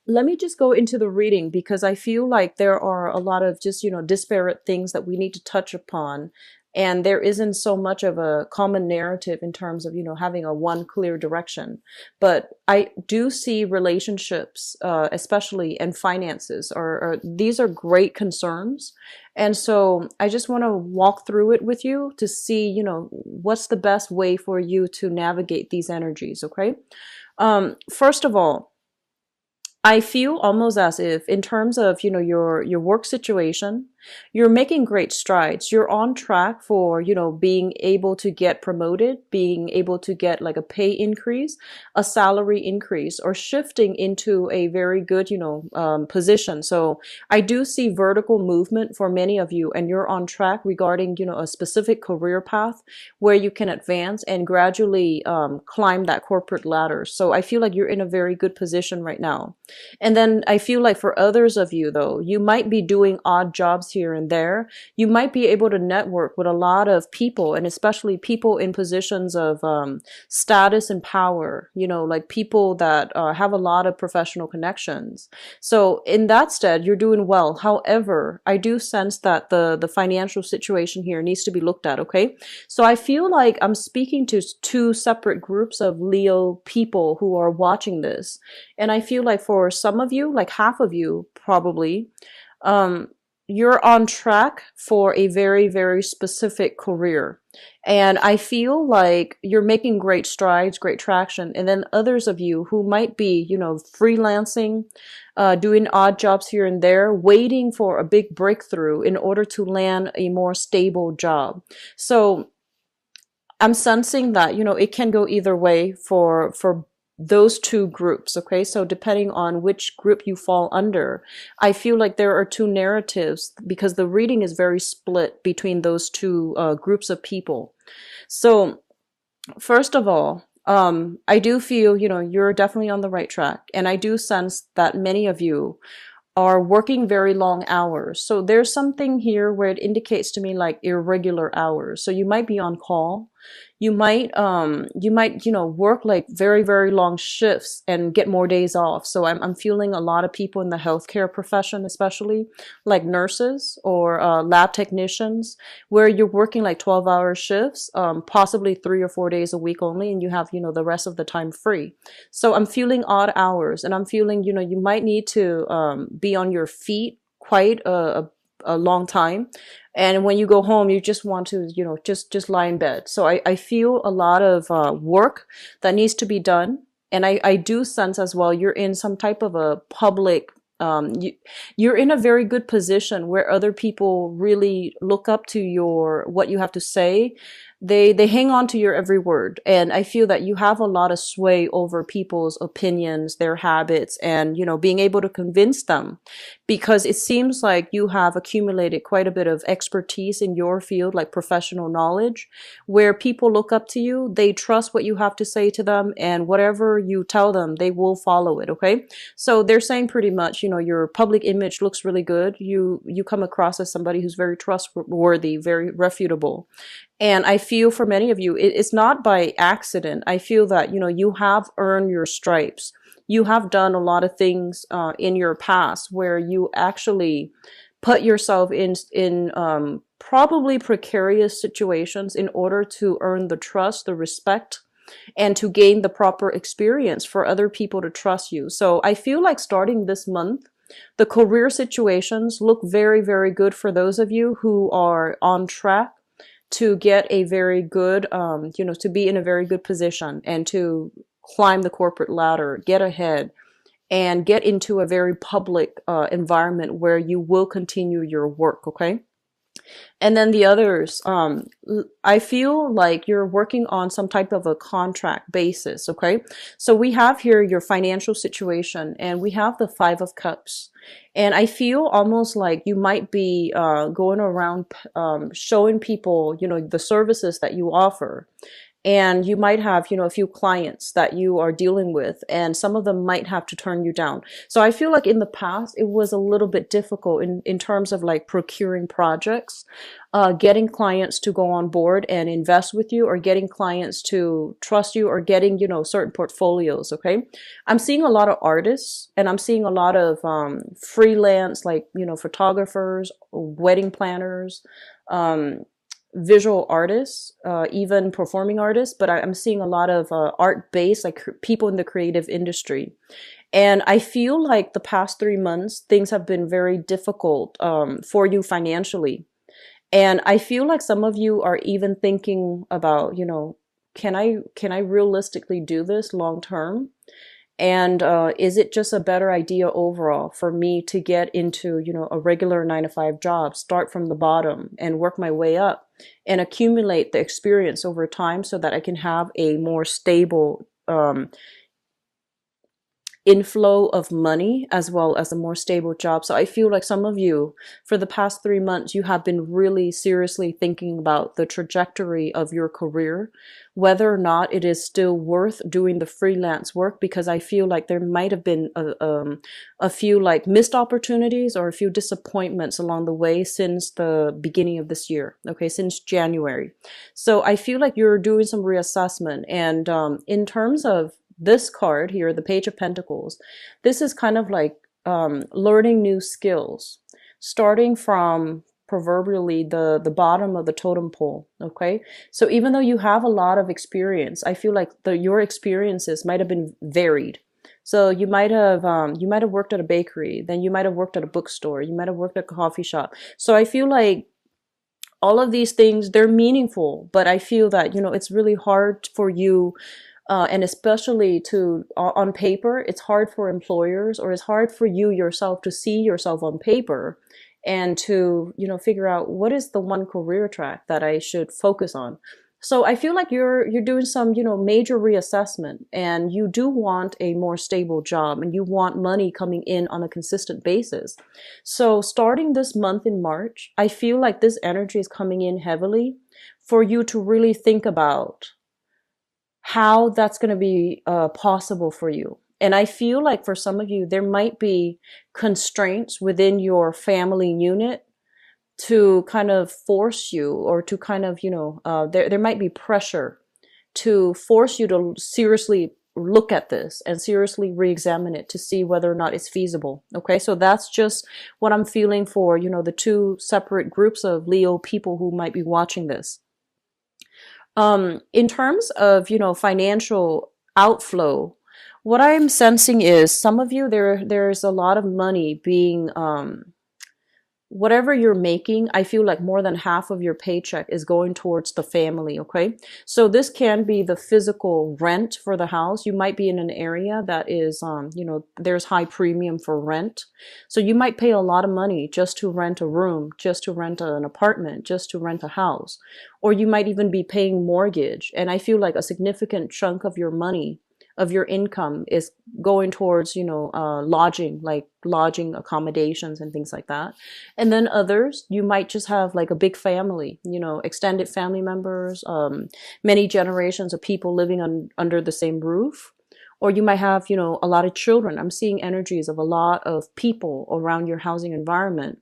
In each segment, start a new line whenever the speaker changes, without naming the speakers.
let me just go into the reading because I feel like there are a lot of just, disparate things that we need to touch upon. And there isn't so much of a common narrative in terms of, having a one clear direction. But I do see relationships, especially and finances, these are great concerns. And so I just want to walk through it with you to see, what's the best way for you to navigate these energies. Okay. First of all, I feel almost as if, in terms of, your work situation, you're making great strides. You're on track for, being able to get promoted, being able to get like a pay increase, a salary increase, or shifting into a very good, position. So I do see vertical movement for many of you, and you're on track regarding, a specific career path where you can advance and gradually climb that corporate ladder. So I feel like you're in a very good position right now. And then I feel like for others of you, though, you might be doing odd jobs here and there. You might be able to network with a lot of people, and especially people in positions of status and power, like people that have a lot of professional connections. So in that stead, you're doing well. However, I do sense that the financial situation here needs to be looked at, okay? So I feel like I'm speaking to two separate groups of Leo people who are watching this. And I feel like for some of you, like half of you probably, um, you're on track for a very, very specific career. And I feel like you're making great strides, great traction. And then others of you who might be, freelancing, doing odd jobs here and there, waiting for a big breakthrough in order to land a more stable job. So I'm sensing that, it can go either way for those two groups. Okay. So depending on which group you fall under, I feel like there are two narratives because the reading is very split between those two groups of people. So first of all, I do feel, you're definitely on the right track. And I do sense that many of you are working very long hours. So there's something here where it indicates to me like irregular hours. So you might be on call. You might, work like very, very long shifts and get more days off. So I'm feeling a lot of people in the healthcare profession, especially like nurses or lab technicians, where you're working like 12-hour shifts, possibly 3 or 4 days a week only, and you have, the rest of the time free. So I'm feeling odd hours, and I'm feeling, you might need to be on your feet quite a long time. And when you go home, you just want to, just lie in bed. So I feel a lot of work that needs to be done. And I do sense as well, you're in some type of a public, you're in a very good position where other people really look up to what you have to say. They hang on to your every word. And I feel that you have a lot of sway over people's opinions, their habits, and, being able to convince them, because it seems like you have accumulated quite a bit of expertise in your field, like professional knowledge, where people look up to you, they trust what you have to say to them, and whatever you tell them, they will follow it. Okay. So they're saying pretty much, your public image looks really good. You come across as somebody who's very trustworthy, very reputable. And I feel for many of you, it's not by accident. I feel that, you have earned your stripes. You have done a lot of things in your past where you actually put yourself in probably precarious situations in order to earn the trust, the respect, and to gain the proper experience for other people to trust you. So I feel like starting this month, the career situations look very, very good for those of you who are on track to get a very good, to be in a very good position and to climb the corporate ladder, get ahead, and get into a very public environment where you will continue your work. Okay. And then the others, I feel like you're working on some type of a contract basis. Okay. So we have here your financial situation, and we have the Five of Cups. And I feel almost like you might be going around showing people, the services that you offer. and you might have, a few clients that you are dealing with, and some of them might have to turn you down. So I feel like in the past it was a little bit difficult in terms of like procuring projects, getting clients to go on board and invest with you, or getting clients to trust you, or getting, certain portfolios. Okay. I'm seeing a lot of artists, and I'm seeing a lot of freelance, like, photographers, wedding planners, um, visual artists, even performing artists, but I'm seeing a lot of art based, like people in the creative industry. And I feel like the past 3 months, things have been very difficult for you financially. And I feel like some of you are even thinking about, can I realistically do this long term? And is it just a better idea overall for me to get into, a regular 9 to 5 job, start from the bottom and work my way up and accumulate the experience over time so that I can have a more stable inflow of money as well as a more stable job. So I feel like some of you, for the past 3 months, you have been really seriously thinking about the trajectory of your career, whether or not it is still worth doing the freelance work, because I feel like there might have been a few like missed opportunities or a few disappointments along the way since the beginning of this year. Okay, since January. So I feel like you're doing some reassessment, and in terms of this card here, the Page of Pentacles, this is kind of like learning new skills, starting from proverbially the bottom of the totem pole. Okay, so even though you have a lot of experience, I feel like your experiences might have been varied. So you might have worked at a bakery, then you might have worked at a bookstore, you might have worked at a coffee shop. So I feel like all of these things, they're meaningful, but I feel that, it's really hard for you, and especially on paper, it's hard for employers, or it's hard for you yourself to see yourself on paper and to, figure out what is the one career track that I should focus on. So I feel like you're doing some, major reassessment, and you do want a more stable job, and you want money coming in on a consistent basis. So starting this month in March, I feel like this energy is coming in heavily for you to really think about how that's going to be possible for you. And I feel like for some of you, there might be constraints within your family unit to kind of force you, or to kind of, there might be pressure to force you to seriously look at this and seriously re-examine it to see whether or not it's feasible. Okay, so that's just what I'm feeling for, the two separate groups of Leo people who might be watching this. In terms of, financial outflow, what I'm sensing is some of you, there's a lot of money being, whatever you're making, I feel like more than half of your paycheck is going towards the family. Okay. So this can be the physical rent for the house. You might be in an area that is, there's high premium for rent. So you might pay a lot of money just to rent a room, just to rent an apartment, just to rent a house, or you might even be paying mortgage. And I feel like a significant chunk of your money, of your income, is going towards, lodging, like lodging accommodations and things like that. And then others, you might just have like a big family, extended family members, many generations of people living under the same roof. Or you might have, a lot of children. I'm seeing energies of a lot of people around your housing environment.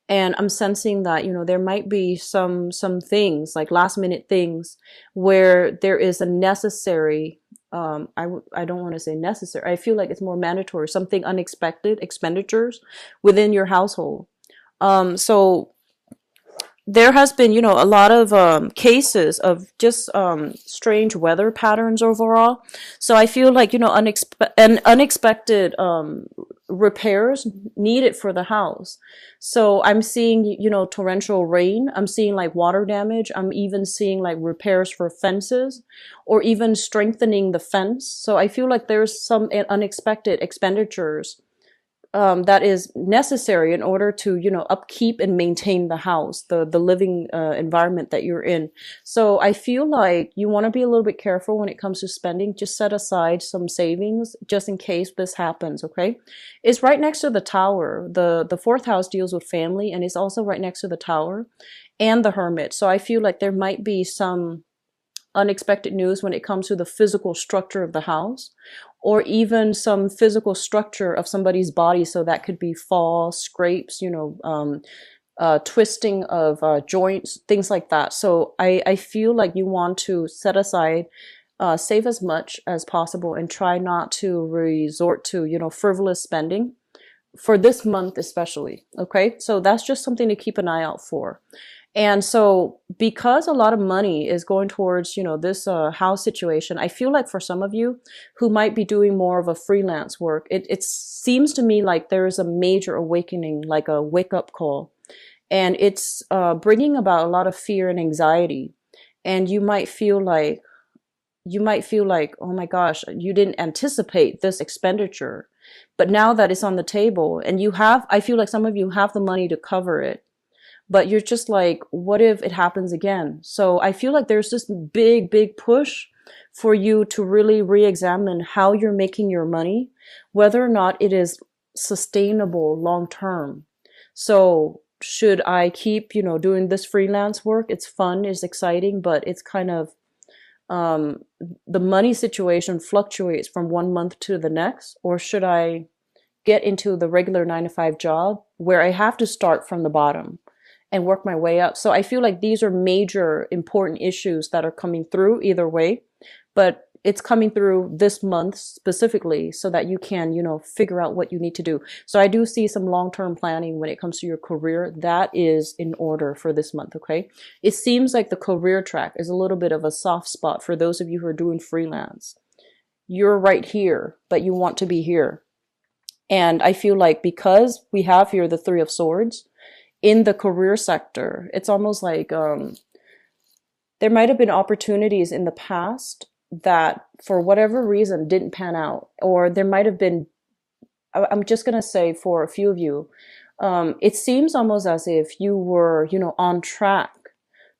And I'm sensing that, there might be some things, like last minute things, where there is a necessary, I don't want to say necessary, I feel like it's more mandatory, something unexpected expenditures within your household. So there has been, a lot of cases of just strange weather patterns overall. So I feel like, unexpected repairs needed for the house. So I'm seeing, torrential rain. I'm seeing like water damage. I'm even seeing like repairs for fences, or even strengthening the fence. So I feel like there's some unexpected expenditures that is necessary in order to, upkeep and maintain the house, the living environment that you're in. So I feel like you want to be a little bit careful when it comes to spending. Just set aside some savings just in case this happens. Okay, it's right next to the Tower. The fourth house deals with family, and it's also right next to the Tower and the Hermit. So I feel like there might be some unexpected news when it comes to the physical structure of the house, or even some physical structure of somebody's body. So that could be fall, scrapes, twisting of joints, things like that. So I feel like you want to set aside, save as much as possible, and try not to resort to, frivolous spending for this month especially. Okay, so that's just something to keep an eye out for. And so because a lot of money is going towards, this house situation, I feel like for some of you who might be doing more of a freelance work, it seems to me like there is a major awakening, like a wake up call. And it's bringing about a lot of fear and anxiety. And you might feel like, oh my gosh, you didn't anticipate this expenditure. But now that it's on the table and I feel like some of you have the money to cover it, but you're just like, what if it happens again? So I feel like there's this big, big push for you to really re-examine how you're making your money, whether or not it is sustainable long term. So should I keep, doing this freelance work? It's fun, it's exciting, but it's kind of, um, the money situation fluctuates from one month to the next, or should I get into the regular 9 to 5 job where I have to start from the bottom and work my way up? So I feel like these are major important issues that are coming through either way, but it's coming through this month specifically so that you can, figure out what you need to do. So I do see some long-term planning when it comes to your career. That is in order for this month, okay? It seems like the career track is a little bit of a soft spot for those of you who are doing freelance. You're right here, but you want to be here. And I feel like because we have here the Three of Swords in the career sector, it's almost like there might have been opportunities in the past that for whatever reason didn't pan out, or there might have been, I'm just going to say for a few of you, it seems almost as if you were, on track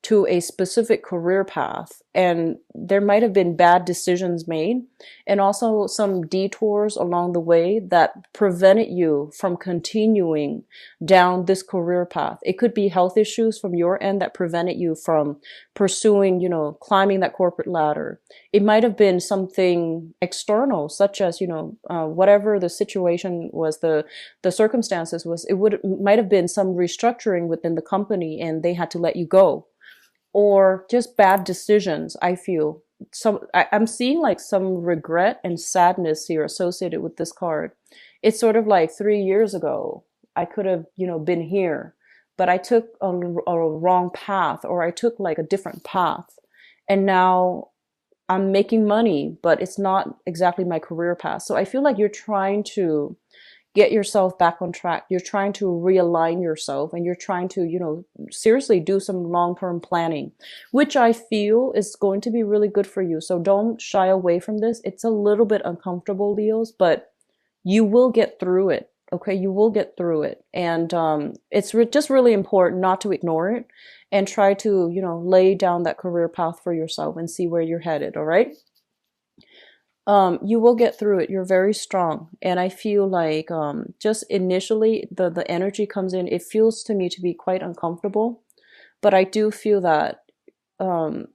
to a specific career path, and there might have been bad decisions made and also some detours along the way that prevented you from continuing down this career path. It could be health issues from your end that prevented you from pursuing, climbing that corporate ladder. It might have been something external, such as, whatever the situation was, the circumstances was, might have been some restructuring within the company and they had to let you go, or just bad decisions. I feel I'm seeing like some regret and sadness here associated with this card. It's sort of like 3 years ago, I could have, been here, but I took a wrong path, or I took like a different path. And now I'm making money, but it's not exactly my career path. So I feel like you're trying to get yourself back on track. You're trying to realign yourself, and you're trying to, seriously do some long-term planning, which I feel is going to be really good for you. So don't shy away from this. It's a little bit uncomfortable, Leos, but you will get through it. Okay, you will get through it. And it's just really important not to ignore it and try to, lay down that career path for yourself and see where you're headed. All right. You will get through it. You're very strong. And I feel like just initially the energy comes in. It feels to me to be quite uncomfortable, but I do feel that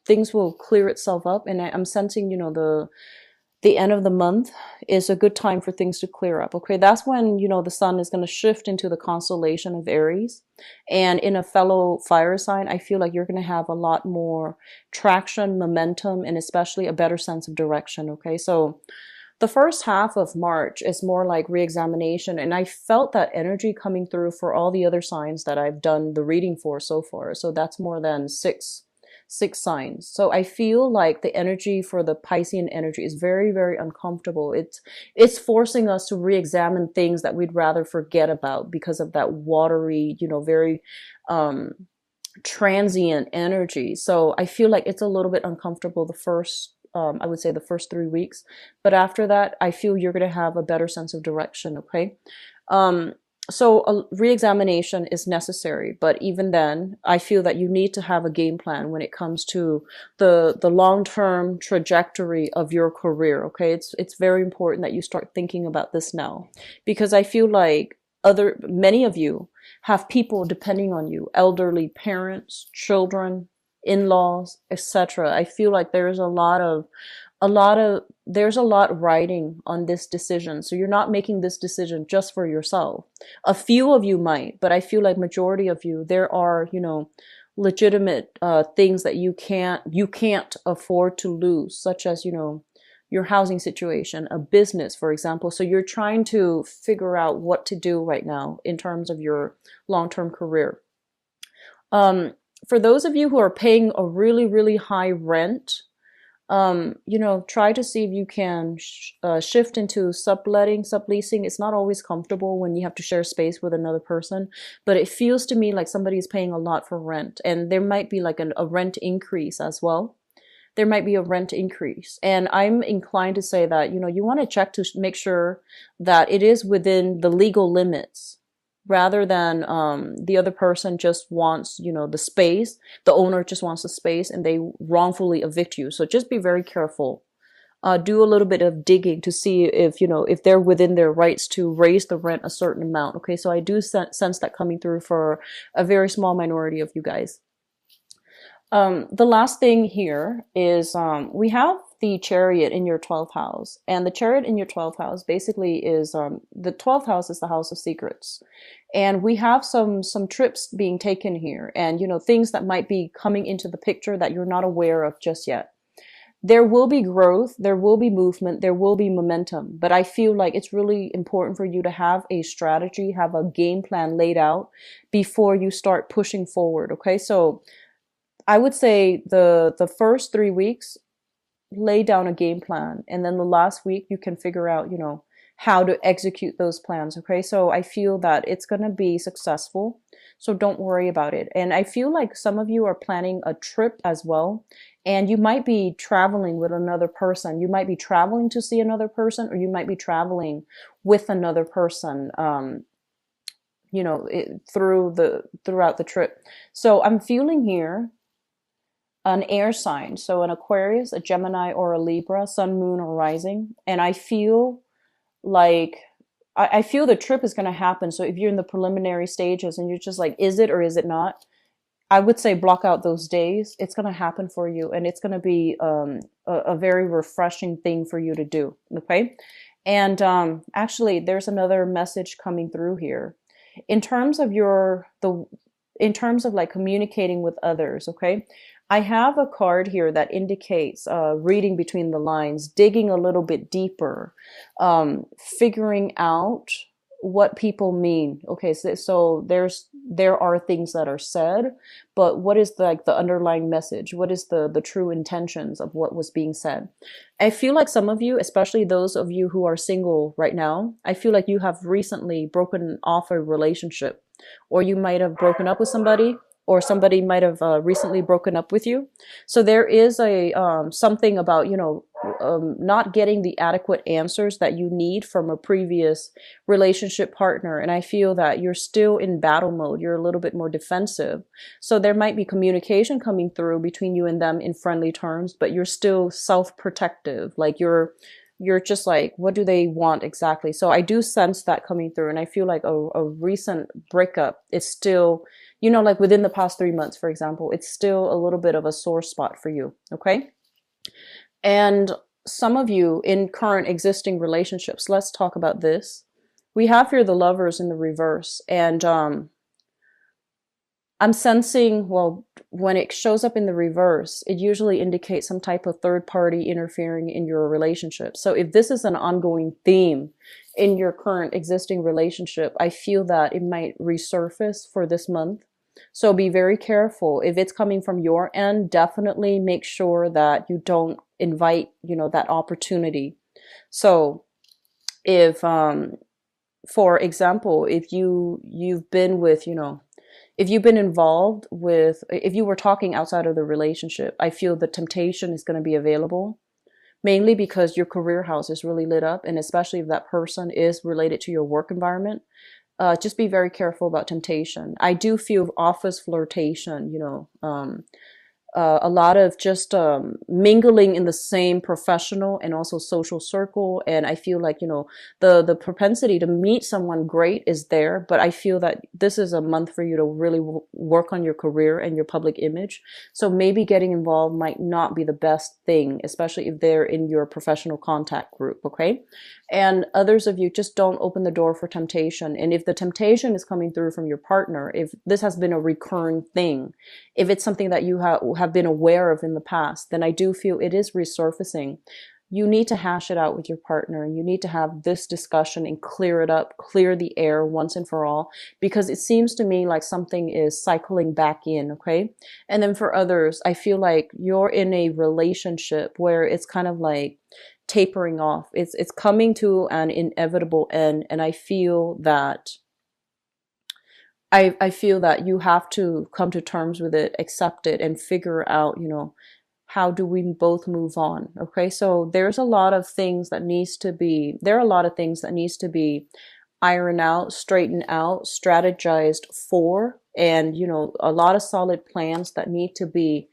things will clear itself up. And I'm sensing, the end of the month is a good time for things to clear up. Okay, that's when, the sun is going to shift into the constellation of Aries. And in a fellow fire sign, I feel like you're going to have a lot more traction, momentum, and especially a better sense of direction. Okay, so the first half of March is more like re-examination. And I felt that energy coming through for all the other signs that I've done the reading for so far. So that's more than six signs. So I feel like the energy for the Piscean energy is very, very uncomfortable. It's forcing us to re-examine things that we'd rather forget about because of that watery, very transient energy. So I feel like it's a little bit uncomfortable the first, I would say the first 3 weeks, but after that, I feel you're going to have a better sense of direction. Okay. So a re-examination is necessary, but even then, I feel that you need to have a game plan when it comes to the long-term trajectory of your career. Okay, it's very important that you start thinking about this now, because I feel like many of you have people depending on you, elderly parents, children, in-laws, etc. I feel like there's there's a lot riding on this decision. So you're not making this decision just for yourself. A few of you might, but I feel like majority of you, there are, legitimate things that you can't afford to lose, such as, your housing situation, a business, for example. So you're trying to figure out what to do right now in terms of your long-term career. Um, for those of you who are paying a really, really high rent, try to see if you can shift into subletting, subleasing. It's not always comfortable when you have to share space with another person, but it feels to me like somebody is paying a lot for rent, and there might be like a rent increase as well. There might be a rent increase, and I'm inclined to say that, you want to check to make sure that it is within the legal limits, rather than the other person just wants, the space, the owner just wants the space and they wrongfully evict you. So just be very careful. Do a little bit of digging to see if, if they're within their rights to raise the rent a certain amount. Okay, so I do sense that coming through for a very small minority of you guys. The last thing here is we have the chariot in your 12th house, and the chariot in your 12th house basically is the 12th house is the house of secrets, and we have some trips being taken here, and things that might be coming into the picture that you're not aware of just yet. There will be growth, there will be movement, there will be momentum, but I feel like it's really important for you to have a strategy, have a game plan laid out before you start pushing forward. Okay, so I would say the first 3 weeks, lay down a game plan, and then the last week you can figure out, how to execute those plans. Okay, so I feel that it's going to be successful, so don't worry about it. And I feel like some of you are planning a trip as well, and you might be traveling with another person. You might be traveling to see another person, or you might be traveling with another person, throughout the trip. So I'm feeling here an air sign, so an Aquarius, a Gemini, or a Libra, sun, moon, or rising. And I feel like I feel the trip is going to happen. So if you're in the preliminary stages and you're just like, is it or is it not? I would say block out those days. It's going to happen for you, and it's going to be a very refreshing thing for you to do. Okay. And actually, there's another message coming through here in terms of in terms of like communicating with others. Okay. I have a card here that indicates reading between the lines, digging a little bit deeper, figuring out what people mean. Okay, so there are things that are said, but what is the underlying message? What is the true intentions of what was being said? I feel like some of you, especially those of you who are single right now, I feel like you have recently broken off a relationship, or you might have broken up with somebody, or somebody might have recently broken up with you. So there is a something about, not getting the adequate answers that you need from a previous relationship partner. And I feel that you're still in battle mode. You're a little bit more defensive. So there might be communication coming through between you and them in friendly terms, but you're still self-protective. Like you're just like, what do they want exactly? So I do sense that coming through. And I feel like a recent breakup is still, like within the past 3 months, for example, it's still a little bit of a sore spot for you. Okay. And some of you in current existing relationships, let's talk about this. We have here the Lovers in the reverse. And I'm sensing, well, when it shows up in the reverse, it usually indicates some type of third party interfering in your relationship. So if this is an ongoing theme in your current existing relationship, I feel that it might resurface for this month. So be very careful. If it's coming from your end, definitely make sure that you don't invite, that opportunity. So if, for example, if you've been with, if you've been involved with, if you were talking outside of the relationship, I feel the temptation is going to be available, mainly because your career house is really lit up. And especially if that person is related to your work environment, just be very careful about temptation. I do feel office flirtation, a lot of just mingling in the same professional and also social circle. And I feel like, the propensity to meet someone great is there, but I feel that this is a month for you to really work on your career and your public image. So maybe getting involved might not be the best thing, especially if they're in your professional contact group. Okay. And others of you, just don't open the door for temptation. And if the temptation is coming through from your partner, if this has been a recurring thing, if it's something that you have been aware of in the past, then I do feel it is resurfacing. You need to hash it out with your partner, and you need to have this discussion and clear it up, clear the air once and for all, because it seems to me like something is cycling back in. Okay. And then for others, I feel like you're in a relationship where it's kind of like tapering off. It's coming to an inevitable end, and I feel that I feel that you have to come to terms with it, accept it, and figure out, how do we both move on? Okay, so there are a lot of things that needs to be ironed out, straightened out, strategized for, and a lot of solid plans that need to be